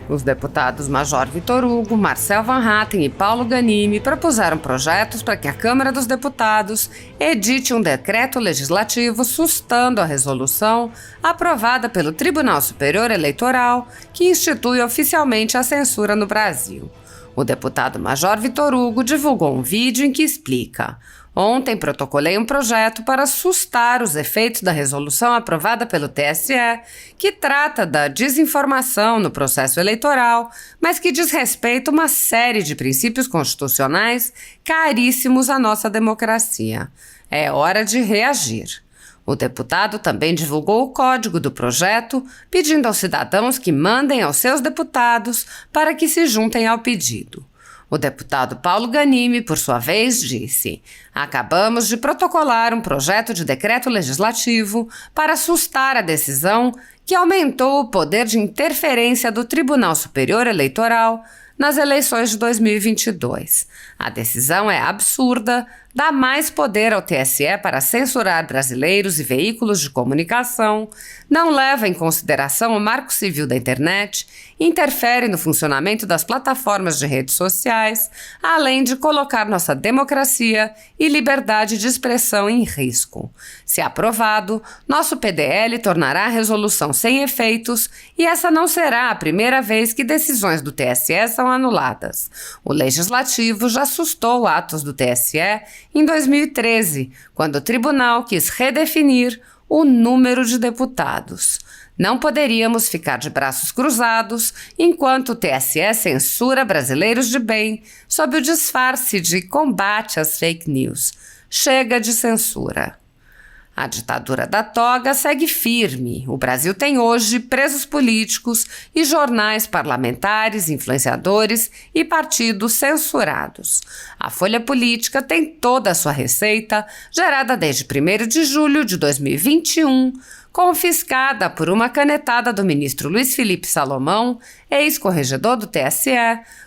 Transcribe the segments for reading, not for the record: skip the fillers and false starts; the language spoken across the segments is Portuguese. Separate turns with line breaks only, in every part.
Os deputados Major Vitor Hugo, Marcel Van Hatten e Paulo Ganimi propuseram projetos para que a Câmara dos Deputados edite um decreto legislativo sustando a resolução aprovada pelo Tribunal Superior Eleitoral que institui oficialmente a censura no Brasil. O deputado Major Vitor Hugo divulgou um vídeo em que explica: ontem protocolei um projeto para sustar os efeitos da resolução aprovada pelo TSE, que trata da desinformação no processo eleitoral, mas que diz respeito a uma série de princípios constitucionais caríssimos à nossa democracia. É hora de reagir. O deputado também divulgou o código do projeto, pedindo aos cidadãos que mandem aos seus deputados para que se juntem ao pedido. O deputado Paulo Ganimi, por sua vez, disse: acabamos de protocolar um projeto de decreto legislativo para sustar a decisão que aumentou o poder de interferência do Tribunal Superior Eleitoral nas eleições de 2022. A decisão é absurda, dá mais poder ao TSE para censurar brasileiros e veículos de comunicação, não leva em consideração o Marco Civil da Internet, interfere no funcionamento das plataformas de redes sociais, além de colocar nossa democracia e liberdade de expressão em risco. Se aprovado, nosso PDL tornará a resolução sem efeitos e essa não será a primeira vez que decisões do TSE são anuladas. O Legislativo já sustou atos do TSE em 2013, quando o tribunal quis redefinir o número de deputados. Não poderíamos ficar de braços cruzados enquanto o TSE censura brasileiros de bem sob o disfarce de combate às fake news. Chega de censura. A ditadura da toga segue firme. O Brasil tem hoje presos políticos e jornais parlamentares, influenciadores e partidos censurados. A Folha Política tem toda a sua receita, gerada desde 1º de julho de 2021, confiscada por uma canetada do ministro Luiz Felipe Salomão, ex-corregedor do TSE,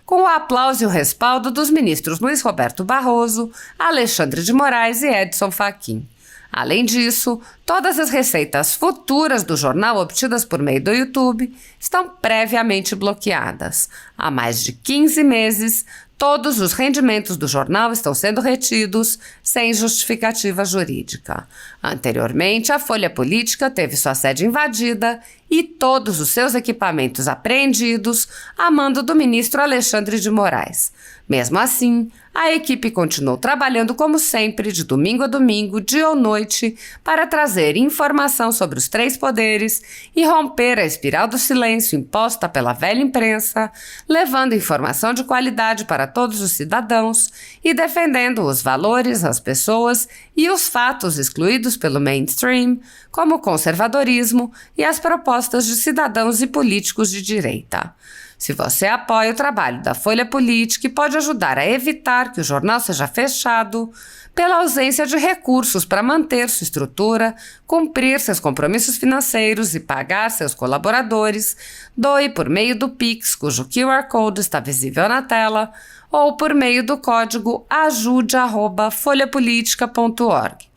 com o aplauso e o respaldo dos ministros Luiz Roberto Barroso, Alexandre de Moraes e Edson Fachin. Além disso, todas as receitas futuras do jornal obtidas por meio do YouTube estão previamente bloqueadas. Há mais de 15 meses, todos os rendimentos do jornal estão sendo retidos sem justificativa jurídica. Anteriormente, a Folha Política teve sua sede invadida e todos os seus equipamentos apreendidos a mando do ministro Alexandre de Moraes. Mesmo assim, a equipe continuou trabalhando como sempre, de domingo a domingo, dia ou noite, para trazer informação sobre os 3 poderes e romper a espiral do silêncio imposta pela velha imprensa, levando informação de qualidade para todos os cidadãos e defendendo os valores, as pessoas e os fatos excluídos pelo mainstream, como o conservadorismo e as propostas de cidadãos e políticos de direita. Se você apoia o trabalho da Folha Política e pode ajudar a evitar que o jornal seja fechado, pela ausência de recursos para manter sua estrutura, cumprir seus compromissos financeiros e pagar seus colaboradores, doe por meio do Pix, cujo QR Code está visível na tela, ou por meio do código ajude@folhapolitica.org.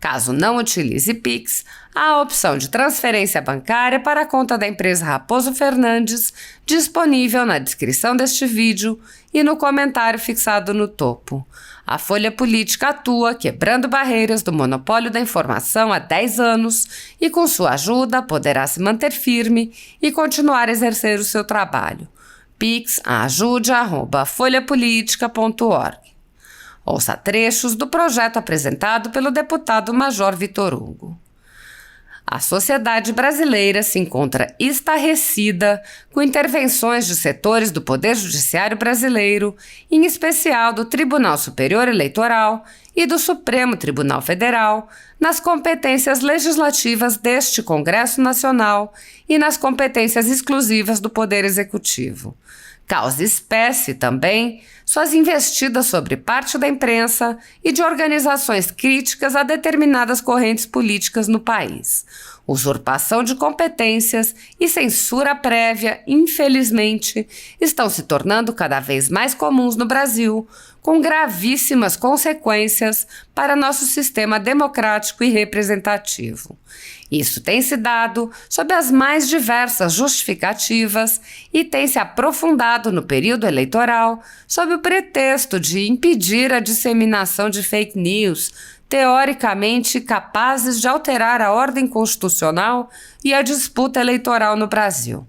Caso não utilize Pix, há a opção de transferência bancária para a conta da empresa Raposo Fernandes, disponível na descrição deste vídeo e no comentário fixado no topo. A Folha Política atua quebrando barreiras do monopólio da informação há 10 anos e, com sua ajuda, poderá se manter firme e continuar a exercer o seu trabalho. Pix ajude@folhapolitica.org. Ouça trechos do projeto apresentado pelo deputado Major Vitor Hugo. A sociedade brasileira se encontra estarrecida com intervenções de setores do Poder Judiciário brasileiro, em especial do Tribunal Superior Eleitoral e do Supremo Tribunal Federal, nas competências legislativas deste Congresso Nacional e nas competências exclusivas do Poder Executivo. Causa espécie também suas investidas sobre parte da imprensa e de organizações críticas a determinadas correntes políticas no país. Usurpação de competências e censura prévia, infelizmente, estão se tornando cada vez mais comuns no Brasil, com gravíssimas consequências para nosso sistema democrático e representativo. Isso tem se dado sob as mais diversas justificativas e tem se aprofundado no período eleitoral sob o pretexto de impedir a disseminação de fake news, teoricamente capazes de alterar a ordem constitucional e a disputa eleitoral no Brasil.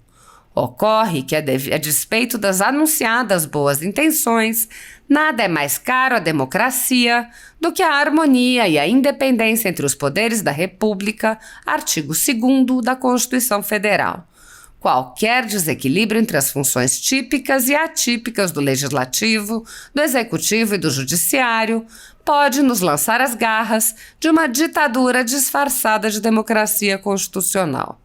Ocorre que, a despeito das anunciadas boas intenções, nada é mais caro à democracia do que a harmonia e a independência entre os poderes da República, artigo 2º da Constituição Federal. Qualquer desequilíbrio entre as funções típicas e atípicas do Legislativo, do Executivo e do Judiciário pode nos lançar às garras de uma ditadura disfarçada de democracia constitucional.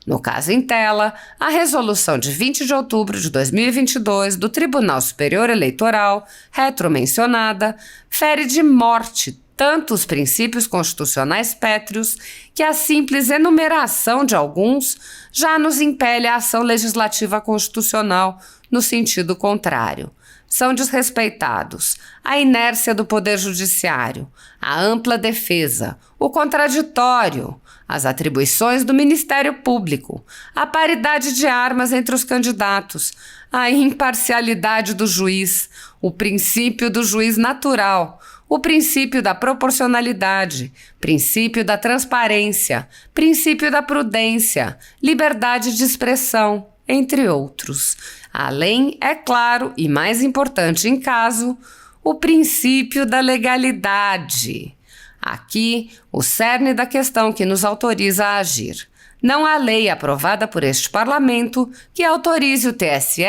No caso em tela, a resolução de 20 de outubro de 2022 do Tribunal Superior Eleitoral, retromencionada, fere de morte tanto os princípios constitucionais pétreos que a simples enumeração de alguns já nos impele à ação legislativa constitucional no sentido contrário. São desrespeitados a inércia do Poder Judiciário, a ampla defesa, o contraditório, as atribuições do Ministério Público, a paridade de armas entre os candidatos, a imparcialidade do juiz, o princípio do juiz natural, o princípio da proporcionalidade, princípio da transparência, princípio da prudência, liberdade de expressão, entre outros. Além, é claro, e mais importante em caso, o princípio da legalidade. Aqui, o cerne da questão que nos autoriza a agir. Não há lei aprovada por este Parlamento que autorize o TSE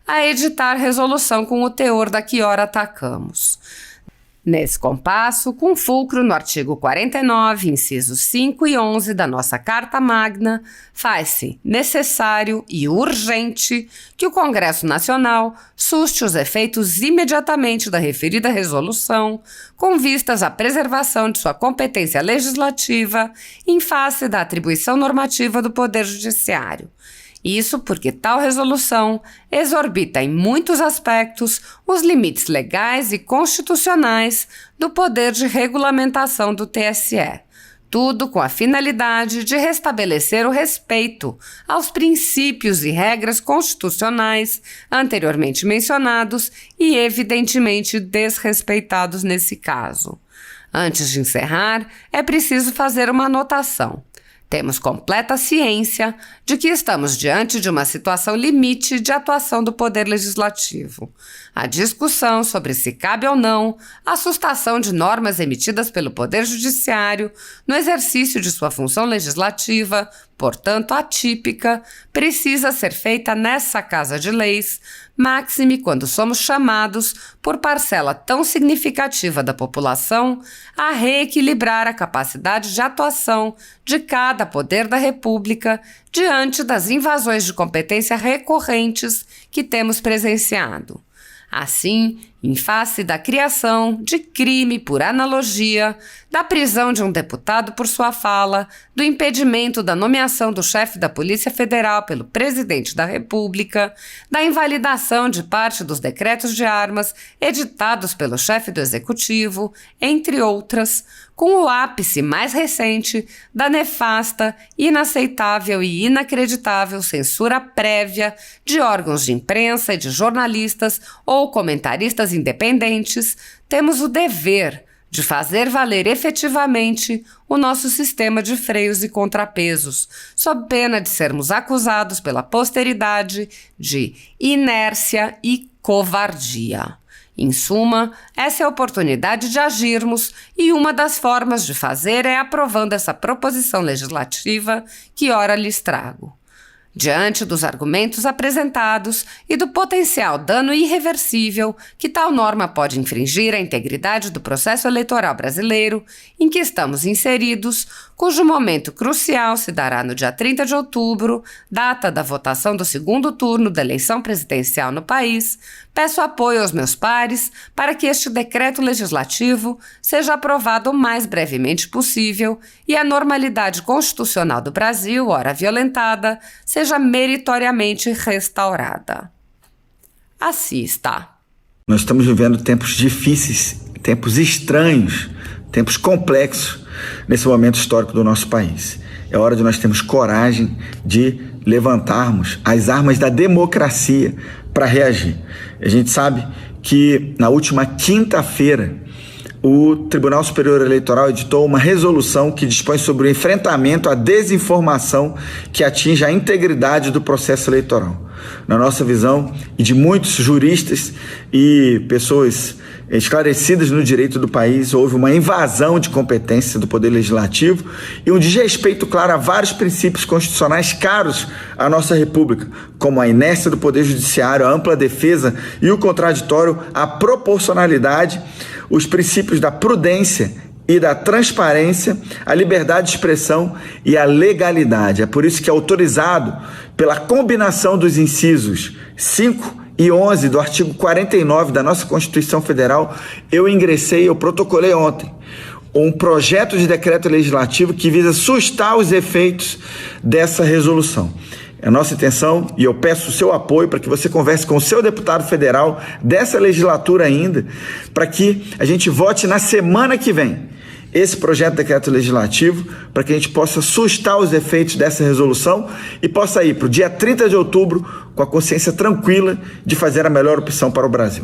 a editar resolução com o teor da que ora atacamos. Nesse compasso, com fulcro no artigo 49, incisos 5 e 11 da nossa Carta Magna, faz-se necessário e urgente que o Congresso Nacional suste os efeitos imediatamente da referida resolução, com vistas à preservação de sua competência legislativa em face da atribuição normativa do Poder Judiciário. Isso porque tal resolução exorbita em muitos aspectos os limites legais e constitucionais do poder de regulamentação do TSE. Tudo com a finalidade de restabelecer o respeito aos princípios e regras constitucionais anteriormente mencionados e evidentemente desrespeitados nesse caso. Antes de encerrar, é preciso fazer uma anotação. Temos completa ciência de que estamos diante de uma situação limite de atuação do Poder Legislativo. A discussão sobre se cabe ou não a sustação de normas emitidas pelo Poder Judiciário no exercício de sua função legislativa, portanto atípica, precisa ser feita nessa Casa de Leis, máxime quando somos chamados, por parcela tão significativa da população, a reequilibrar a capacidade de atuação de cada poder da República diante das invasões de competência recorrentes que temos presenciado. Assim, em face da criação de crime por analogia, da prisão de um deputado por sua fala, do impedimento da nomeação do chefe da Polícia Federal pelo presidente da República, da invalidação de parte dos decretos de armas editados pelo chefe do Executivo, entre outras, com o ápice mais recente da nefasta, inaceitável e inacreditável censura prévia de órgãos de imprensa e de jornalistas ou comentaristas independentes, temos o dever de fazer valer efetivamente o nosso sistema de freios e contrapesos, sob pena de sermos acusados pela posteridade de inércia e covardia. Em suma, essa é a oportunidade de agirmos e uma das formas de fazer é aprovando essa proposição legislativa que ora lhes trago. Diante dos argumentos apresentados e do potencial dano irreversível que tal norma pode infringir à integridade do processo eleitoral brasileiro em que estamos inseridos, cujo momento crucial se dará no dia 30 de outubro, data da votação do segundo turno da eleição presidencial no país, peço apoio aos meus pares para que este decreto legislativo seja aprovado o mais brevemente possível e a normalidade constitucional do Brasil, ora violentada, seja meritoriamente restaurada. Assim está.
Nós estamos vivendo tempos difíceis, tempos estranhos, tempos complexos nesse momento histórico do nosso país. É hora de nós termos coragem de levantarmos as armas da democracia para reagir. A gente sabe que na última quinta-feira o Tribunal Superior Eleitoral editou uma resolução que dispõe sobre o enfrentamento à desinformação que atinge a integridade do processo eleitoral. Na nossa visão, e de muitos juristas e pessoas esclarecidas no direito do país, houve uma invasão de competência do Poder Legislativo e um desrespeito claro a vários princípios constitucionais caros à nossa República, como a inércia do Poder Judiciário, a ampla defesa e o contraditório, a proporcionalidade, os princípios da prudência e da transparência, a liberdade de expressão e a legalidade. É por isso que é autorizado pela combinação dos incisos 5 e 11 do artigo 49 da nossa Constituição Federal, eu protocolei ontem um projeto de decreto legislativo que visa sustar os efeitos dessa resolução. É a nossa intenção, e eu peço o seu apoio para que você converse com o seu deputado federal dessa legislatura ainda, para que a gente vote na semana que vem esse projeto de decreto legislativo, para que a gente possa sustar os efeitos dessa resolução e possa ir para o dia 30 de outubro com a consciência tranquila de fazer a melhor opção para o Brasil.